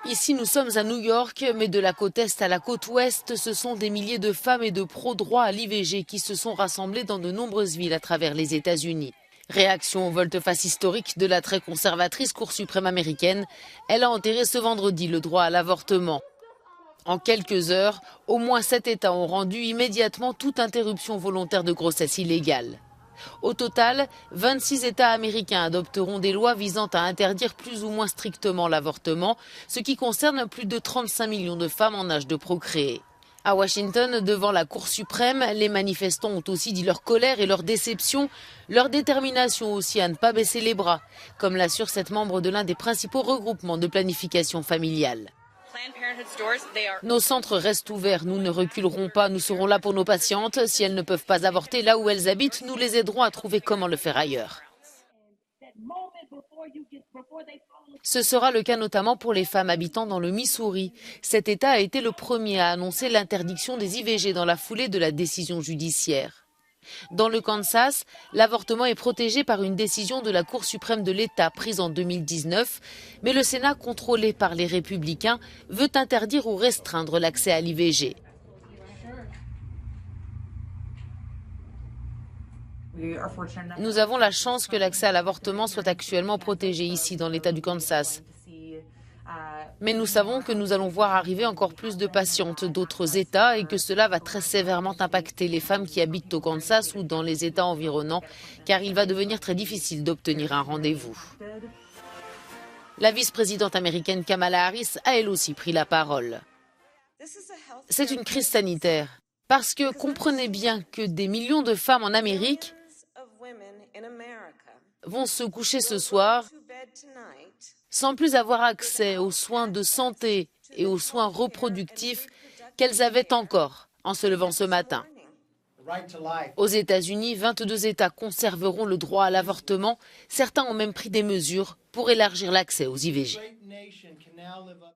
Ici, nous sommes à New York, mais de la côte est à la côte ouest, ce sont des milliers de femmes et de pro-droit à l'IVG qui se sont rassemblées dans de nombreuses villes à travers les États-Unis. Réaction au volte-face historique de la très conservatrice Cour suprême américaine, elle a enterré ce vendredi le droit à l'avortement. En quelques heures, au moins 7 États ont rendu immédiatement toute interruption volontaire de grossesse illégale. Au total, 26 États américains adopteront des lois visant à interdire plus ou moins strictement l'avortement, ce qui concerne plus de 35 millions de femmes en âge de procréer. À Washington, devant la Cour suprême, les manifestants ont aussi dit leur colère et leur déception, leur détermination aussi à ne pas baisser les bras, comme l'assure cette membre de l'un des principaux regroupements de planification familiale. Nos centres restent ouverts, nous ne reculerons pas, nous serons là pour nos patientes. Si elles ne peuvent pas avorter là où elles habitent, nous les aiderons à trouver comment le faire ailleurs. Ce sera le cas notamment pour les femmes habitant dans le Missouri. Cet État a été le premier à annoncer l'interdiction des IVG dans la foulée de la décision judiciaire. Dans le Kansas, l'avortement est protégé par une décision de la Cour suprême de l'État prise en 2019, mais le Sénat, contrôlé par les Républicains, veut interdire ou restreindre l'accès à l'IVG. Nous avons la chance que l'accès à l'avortement soit actuellement protégé ici, dans l'État du Kansas. Mais nous savons que nous allons voir arriver encore plus de patientes d'autres États et que cela va très sévèrement impacter les femmes qui habitent au Kansas ou dans les États environnants, car il va devenir très difficile d'obtenir un rendez-vous. La vice-présidente américaine Kamala Harris a elle aussi pris la parole. C'est une crise sanitaire, parce que comprenez bien que des millions de femmes en Amérique vont se coucher ce soir sans plus avoir accès aux soins de santé et aux soins reproductifs qu'elles avaient encore en se levant ce matin. Aux États-Unis, 22 États conserveront le droit à l'avortement. Certains ont même pris des mesures pour élargir l'accès aux IVG.